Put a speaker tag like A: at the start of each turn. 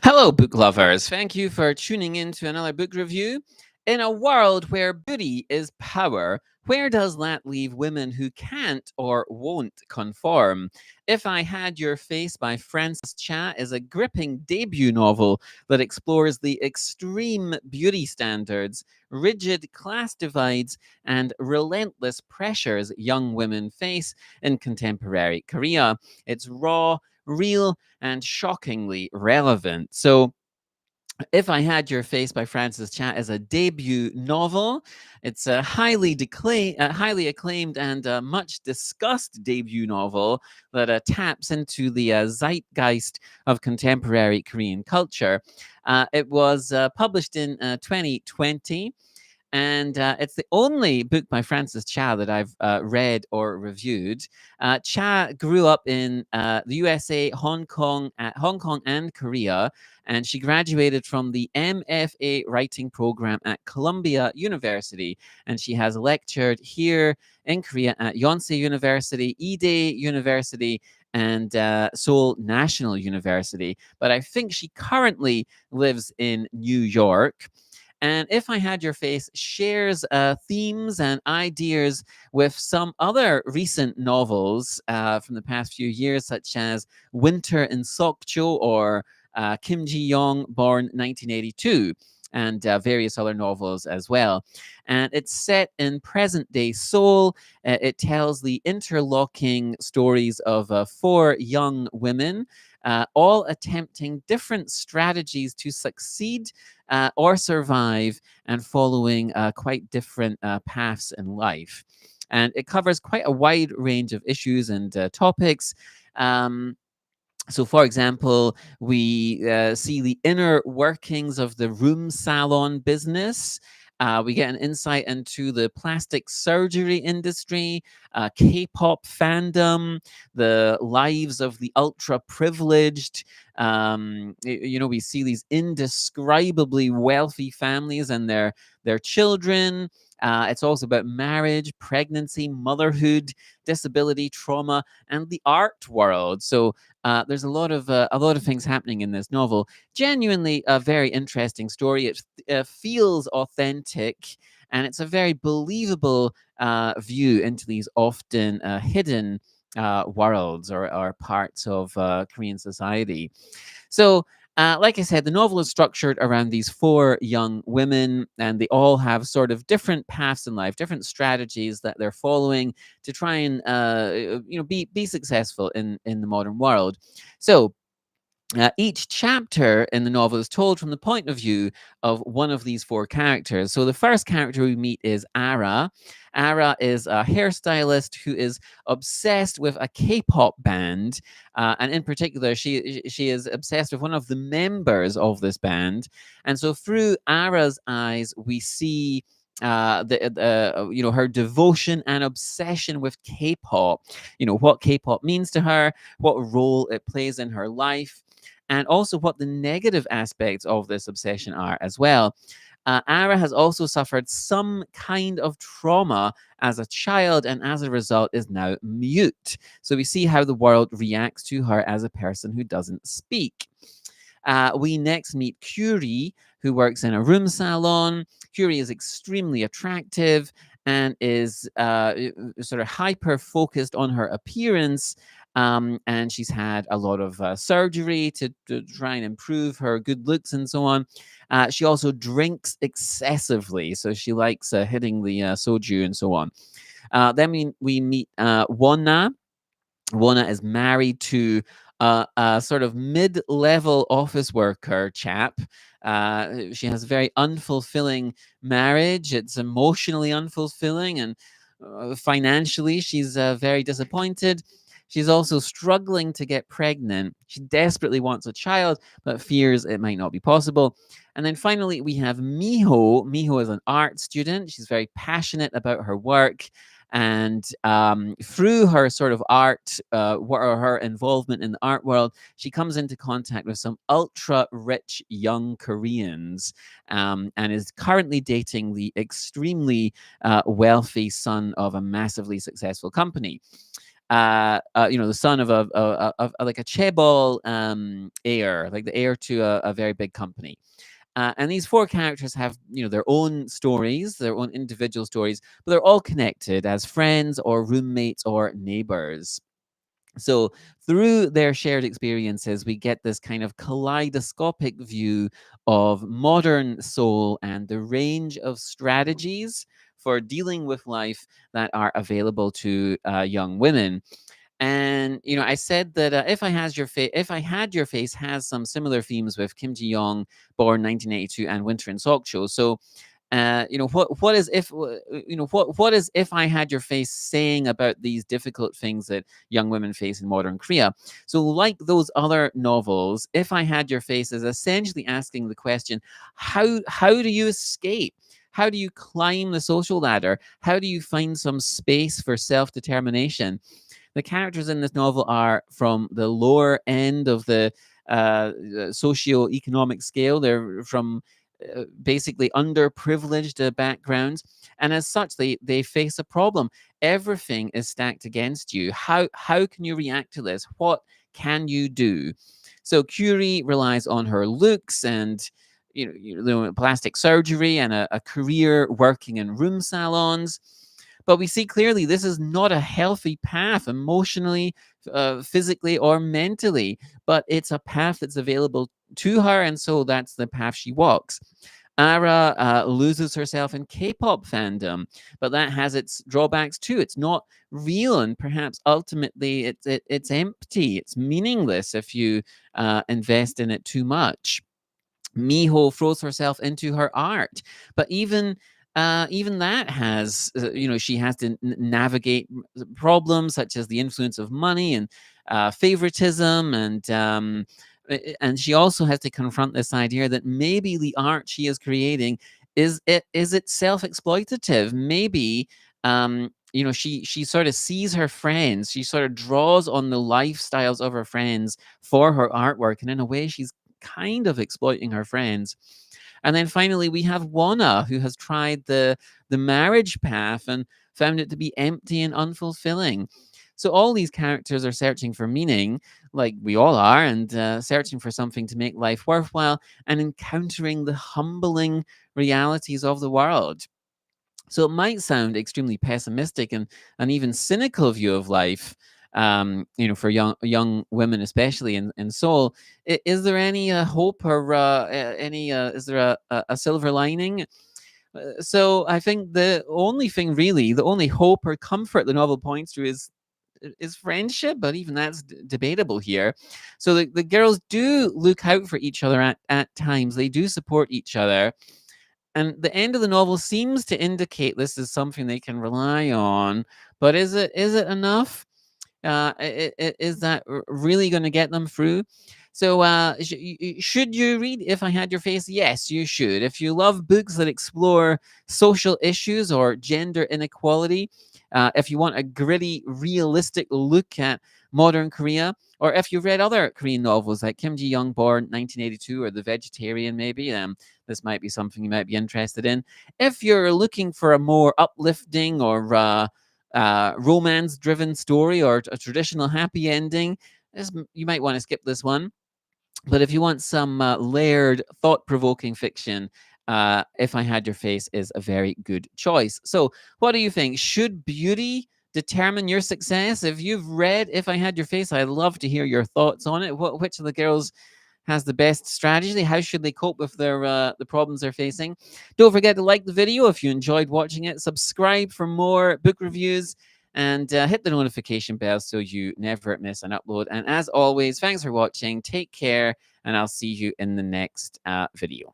A: Hello, book lovers. Thank you for tuning in to another book review. In a world where beauty is power, where does that leave women who can't or won't conform? If I Had Your Face by Frances Cha is a gripping debut novel that explores the extreme beauty standards, rigid class divides, and relentless pressures young women face in contemporary Korea. It's raw, real, and shockingly relevant. So, if I Had Your Face by Frances Cha is a debut novel. It's a highly acclaimed and much discussed debut novel that taps into the zeitgeist of contemporary Korean culture. It was published in 2020, and it's the only book by Frances Cha that I've read or reviewed. Cha grew up in the USA, Hong Kong, and Korea, and she graduated from the MFA writing program at Columbia University, and she has lectured here in Korea at Yonsei University, Ide University, and Seoul National University. But I think she currently lives in New York. And If I Had Your Face shares themes and ideas with some other recent novels from the past few years, such as Winter in Sokcho or Kim Ji Young, born 1982. And various other novels as well. And it's set in present day Seoul. It tells the interlocking stories of four young women, all attempting different strategies to succeed or survive, and following quite different paths in life. And it covers quite a wide range of issues and topics. Um, so, for example, we see the inner workings of the room salon business. We get an insight into the plastic surgery industry, K pop fandom, the lives of the ultra privileged. We see these indescribably wealthy families and their children. It's also about marriage, pregnancy, motherhood, disability, trauma, and the art world. So there's a lot of things happening in this novel. Genuinely a very interesting story. It feels authentic, and it's a very believable view into these often hidden worlds or parts of Korean society. So, like I said, the novel is structured around these four young women, and they all have sort of different paths in life, different strategies that they're following to try and be successful in the modern world. So, each chapter in the novel is told from the point of view of one of these four characters. So the first character we meet is Ara. Ara is a hairstylist who is obsessed with a K-pop band, and in particular, she is obsessed with one of the members of this band. And so through Ara's eyes, we see her devotion and obsession with K-pop. What K-pop means to her, what role it plays in her life, and also what the negative aspects of this obsession are as well. Ara has also suffered some kind of trauma as a child, and as a result is now mute. So we see how the world reacts to her as a person who doesn't speak. We next meet Curie, who works in a room salon. Curie is extremely attractive and is sort of hyper focused on her appearance. And she's had a lot of surgery to try and improve her good looks and so on. She also drinks excessively, so she likes hitting the soju and so on. Then we meet Wona. Wona is married to a sort of mid-level office worker chap. She has a very unfulfilling marriage. It's emotionally unfulfilling, and financially, she's very disappointed. She's also struggling to get pregnant. She desperately wants a child, but fears it might not be possible. And then finally, we have Miho. Miho is an art student. She's very passionate about her work. And through her sort of art, or her involvement in the art world, she comes into contact with some ultra rich young Koreans, and is currently dating the extremely wealthy son of a massively successful company. the son of like a chaebol heir, like the heir to a very big company. And these four characters have, their own stories, their own individual stories, but they're all connected as friends or roommates or neighbors. So, through their shared experiences, we get this kind of kaleidoscopic view of modern Seoul and the range of strategies for dealing with life that are available to young women. And I said that if I had your face has some similar themes with Kim Ji Young, born 1982, and Winter in Seokcho. So, what is if I had your face saying about these difficult things that young women face in modern Korea? So, like those other novels, if I had your face is essentially asking the question: how do you escape? How do you climb the social ladder? How do you find some space for self determination? The characters in this novel are from the lower end of the socio-economic scale. They're from basically underprivileged backgrounds, and as such, they face a problem. Everything is stacked against you. How can you react to this? What can you do? So Curie relies on her looks and plastic surgery and a career working in room salons. But we see clearly this is not a healthy path emotionally, physically, or mentally, but it's a path that's available to her. And so that's the path she walks. Ara loses herself in K-pop fandom, but that has its drawbacks too. It's not real, and perhaps ultimately it's empty. It's meaningless if you invest in it too much. Miho throws herself into her art, but even that has, she has to navigate problems such as the influence of money and favoritism, and she also has to confront this idea that maybe the art she is creating is it self-exploitative. Maybe she sort of sees her friends, she sort of draws on the lifestyles of her friends for her artwork, and in a way she's kind of exploiting her friends. And then finally, we have Wana, who has tried the marriage path and found it to be empty and unfulfilling. So all these characters are searching for meaning, like we all are, and searching for something to make life worthwhile and encountering the humbling realities of the world. So it might sound extremely pessimistic and even cynical view of life, for young women, especially in Seoul. Is there any hope or any? Is there a silver lining? So I think the only hope or comfort the novel points to is friendship, but even that's debatable here. So the girls do look out for each other at times. They do support each other, and the end of the novel seems to indicate this is something they can rely on. But is it enough? Is that really going to get them through? So, should you read If I Had Your Face? Yes, you should. If you love books that explore social issues or gender inequality, if you want a gritty, realistic look at modern Korea, or if you've read other Korean novels like Kim Ji Young, born 1982, or The Vegetarian, maybe, this might be something you might be interested in. If you're looking for a more uplifting or romance driven story or a traditional happy ending, you might want to skip this one. But if you want some layered, thought provoking fiction, If I Had Your Face is a very good choice. So, what do you think? Should beauty determine your success? If you've read If I Had Your Face, I'd love to hear your thoughts on it. Which of the girls has the best strategy? How should they cope with the problems they're facing? Don't forget to like the video if you enjoyed watching it. Subscribe for more book reviews, and hit the notification bell so you never miss an upload. And as always, thanks for watching. Take care, and I'll see you in the next video.